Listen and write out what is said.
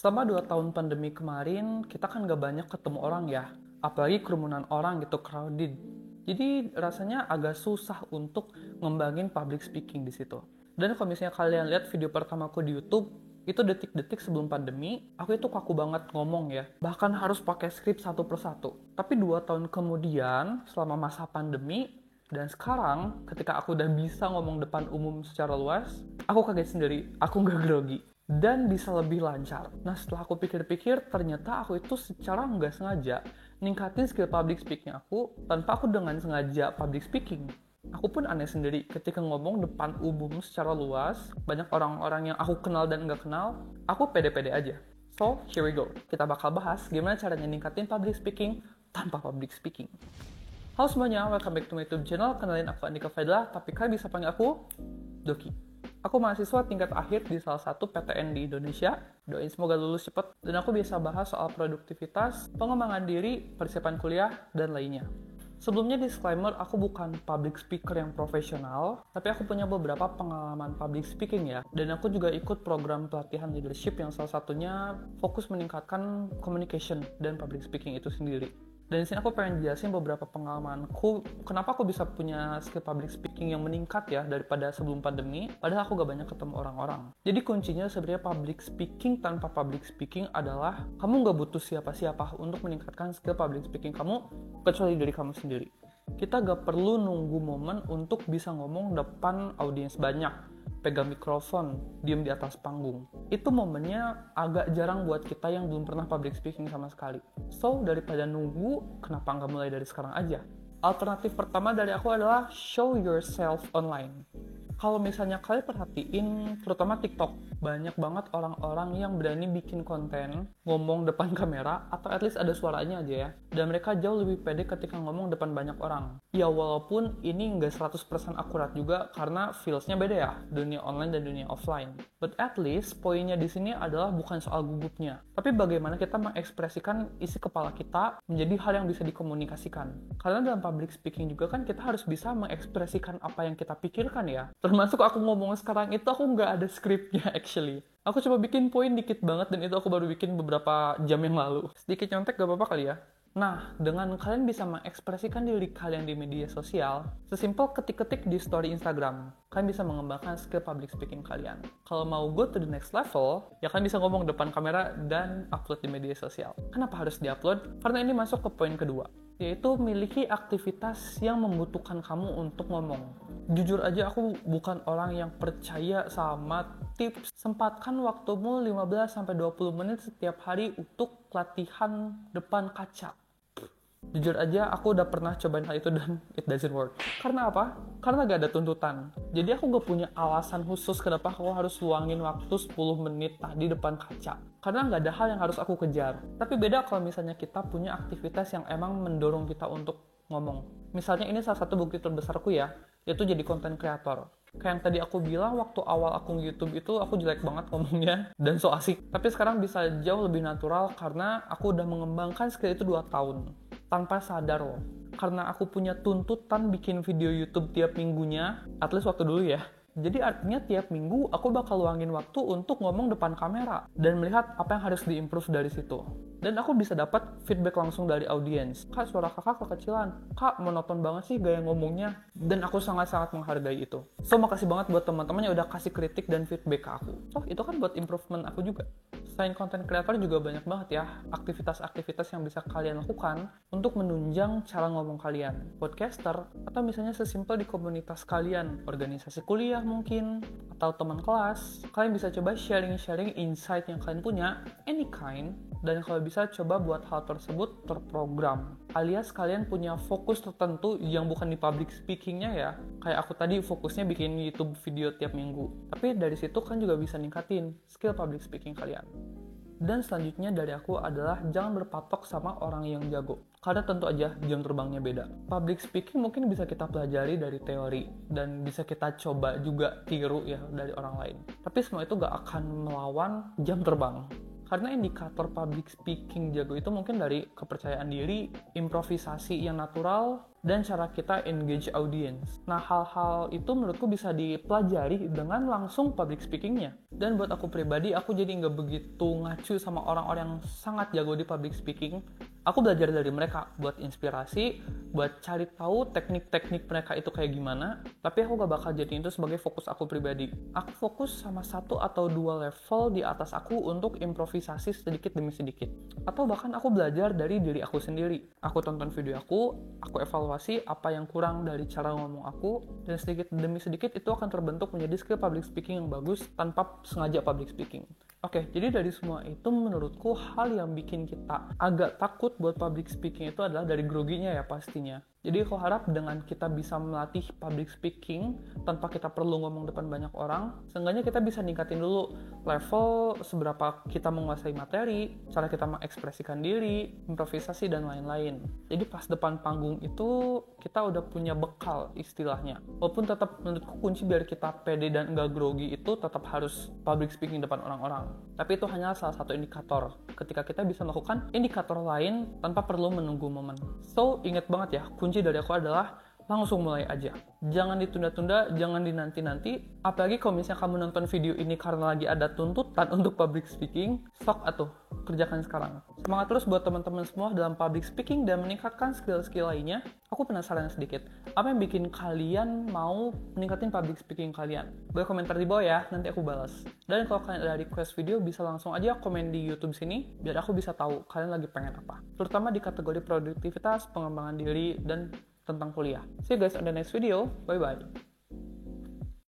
Selama 2 tahun pandemi kemarin, kita kan gak banyak ketemu orang ya. Apalagi kerumunan orang gitu, crowded. Jadi rasanya agak susah untuk ngembangin public speaking di situ. Dan kalau misalnya kalian lihat video pertamaku di YouTube, itu detik-detik sebelum pandemi, aku itu kaku banget ngomong ya. Bahkan harus pakai skrip satu persatu. Tapi 2 tahun kemudian, selama masa pandemi, dan sekarang, ketika aku udah bisa ngomong depan umum secara luas, aku kaget sendiri, aku nggak grogi. Dan bisa lebih lancar. Nah, setelah aku pikir-pikir, ternyata aku itu secara nggak sengaja ningkatin skill public speaking aku tanpa aku dengan sengaja public speaking. Aku pun aneh sendiri ketika ngomong depan umum secara luas, banyak orang-orang yang aku kenal dan nggak kenal, aku pede-pede aja. So, here we go. Kita bakal bahas gimana caranya ningkatin public speaking tanpa public speaking. Halo semuanya, welcome back to my YouTube channel. Kenalin aku Andika Faidlah, tapi kalian bisa panggil aku Doki. Aku mahasiswa tingkat akhir di salah satu PTN di Indonesia. Doain semoga lulus cepat. Dan aku biasa bahas soal produktivitas, pengembangan diri, persiapan kuliah, dan lainnya. Sebelumnya disclaimer, aku bukan public speaker yang profesional, tapi aku punya beberapa pengalaman public speaking ya. Dan aku juga ikut program pelatihan leadership yang salah satunya fokus meningkatkan communication dan public speaking itu sendiri. Dan di sini aku pengen jelasin beberapa pengalamanku, kenapa aku bisa punya skill public speaking yang meningkat ya daripada sebelum pandemi, padahal aku gak banyak ketemu orang-orang. Jadi kuncinya sebenarnya public speaking tanpa public speaking adalah kamu gak butuh siapa-siapa untuk meningkatkan skill public speaking kamu, kecuali dari kamu sendiri. Kita gak perlu nunggu momen untuk bisa ngomong depan audiens banyak, pegang mikrofon, diem di atas panggung. Itu momennya agak jarang buat kita yang belum pernah public speaking sama sekali. So, daripada nunggu, kenapa nggak mulai dari sekarang aja? Alternatif pertama dari aku adalah show yourself online. Kalau misalnya kalian perhatiin, terutama TikTok, banyak banget orang-orang yang berani bikin konten, ngomong depan kamera, atau at least ada suaranya aja ya. Dan mereka jauh lebih pede ketika ngomong depan banyak orang. Ya walaupun ini nggak 100% akurat juga, karena feels-nya beda ya, dunia online dan dunia offline. But at least, poinnya di sini adalah bukan soal gugupnya, tapi bagaimana kita mengekspresikan isi kepala kita menjadi hal yang bisa dikomunikasikan. Karena dalam public speaking juga kan kita harus bisa mengekspresikan apa yang kita pikirkan ya. Termasuk aku ngomong sekarang itu aku nggak ada skripnya actually. Aku coba bikin poin dikit banget dan itu aku baru bikin beberapa jam yang lalu. Sedikit nyontek gak apa-apa kali ya? Nah, dengan kalian bisa mengekspresikan diri kalian di media sosial, sesimpel ketik-ketik di story Instagram, kalian bisa mengembangkan skill public speaking kalian. Kalau mau go to the next level, ya kalian bisa ngomong depan kamera dan upload di media sosial. Kenapa harus diupload? Karena ini masuk ke poin kedua, yaitu miliki aktivitas yang membutuhkan kamu untuk ngomong. Jujur aja aku bukan orang yang percaya sama tips sempatkan waktumu 15-20 menit setiap hari untuk latihan depan kaca. Jujur aja aku udah pernah cobain hal itu dan it doesn't work. Karena apa? Karena gak ada tuntutan. Jadi aku gak punya alasan khusus kenapa aku harus luangin waktu 10 menit tadi depan kaca. Karena gak ada hal yang harus aku kejar. Tapi beda kalau misalnya kita punya aktivitas yang emang mendorong kita untuk ngomong. Misalnya ini salah satu bukti terbesarku ya, yaitu jadi content creator. Kayak yang tadi aku bilang, waktu awal aku YouTube itu aku jelek banget ngomongnya dan so asik. Tapi sekarang bisa jauh lebih natural karena aku udah mengembangkan skill itu 2 tahun. Tanpa sadar loh. Karena aku punya tuntutan bikin video YouTube tiap minggunya, at least waktu dulu ya. Jadi artinya tiap minggu aku bakal luangin waktu untuk ngomong depan kamera dan melihat apa yang harus diimprove dari situ. Dan aku bisa dapat feedback langsung dari audiens. Kak, suara kakak kekecilan. Kak, monoton banget sih gaya ngomongnya. Dan aku sangat-sangat menghargai itu. So, makasih banget buat teman-teman yang udah kasih kritik dan feedback ke aku. So, itu kan buat improvement aku juga. Selain content creator juga banyak banget ya aktivitas-aktivitas yang bisa kalian lakukan untuk menunjang cara ngomong kalian. Podcaster, atau misalnya sesimpel di komunitas kalian, organisasi kuliah mungkin, atau teman kelas. Kalian bisa coba sharing-sharing insight yang kalian punya, any kind, dan kalau bisa coba buat hal tersebut terprogram. Alias kalian punya fokus tertentu yang bukan di public speakingnya ya. Kayak aku tadi fokusnya bikin YouTube video tiap minggu. Tapi dari situ kan juga bisa ningkatin skill public speaking kalian. Dan selanjutnya dari aku adalah jangan berpatok sama orang yang jago. Karena tentu aja jam terbangnya beda. Public speaking mungkin bisa kita pelajari dari teori dan bisa kita coba juga tiru ya dari orang lain. Tapi semua itu gak akan melawan jam terbang. Karena indikator public speaking jago itu mungkin dari kepercayaan diri, improvisasi yang natural, dan cara kita engage audience. Nah, hal-hal itu menurutku bisa dipelajari dengan langsung public speakingnya. Dan buat aku pribadi, aku jadi nggak begitu ngacu sama orang-orang yang sangat jago di public speaking. Aku belajar dari mereka buat inspirasi, buat cari tahu teknik-teknik mereka itu kayak gimana. Tapi aku gak bakal jadiin itu sebagai fokus aku pribadi. Aku fokus sama 1 atau 2 level di atas aku untuk improvisasi sedikit demi sedikit. Atau bahkan aku belajar dari diri aku sendiri. Aku tonton video aku evaluasi apa yang kurang dari cara ngomong aku, dan sedikit demi sedikit itu akan terbentuk menjadi skill public speaking yang bagus tanpa sengaja public speaking. Oke, jadi dari semua itu menurutku hal yang bikin kita agak takut buat public speaking itu adalah dari groginya ya pastinya. Jadi aku harap dengan kita bisa melatih public speaking tanpa kita perlu ngomong depan banyak orang, seenggaknya kita bisa ningkatin dulu level seberapa kita menguasai materi, cara kita mengekspresikan diri, improvisasi, dan lain-lain. Jadi pas depan panggung itu kita udah punya bekal istilahnya. Walaupun tetap menurutku kunci biar kita pede dan enggak grogi itu tetap harus public speaking depan orang-orang. Tapi itu hanya salah satu indikator ketika kita bisa melakukan indikator lain tanpa perlu menunggu momen. So, ingat banget ya, kunci dari aku adalah langsung mulai aja. Jangan ditunda-tunda, jangan dinanti-nanti. Apalagi kalau misalnya kamu nonton video ini karena lagi ada tuntutan untuk public speaking, sok atuh, kerjakan sekarang. Semangat terus buat teman-teman semua dalam public speaking dan meningkatkan skill-skill lainnya. Aku penasaran sedikit, apa yang bikin kalian mau meningkatin public speaking kalian? Boleh komentar di bawah ya, nanti aku balas. Dan kalau kalian ada request video, bisa langsung aja komen di YouTube sini, biar aku bisa tahu kalian lagi pengen apa. Terutama di kategori produktivitas, pengembangan diri, dan tentang kuliah. See you guys on the next video. Bye-bye.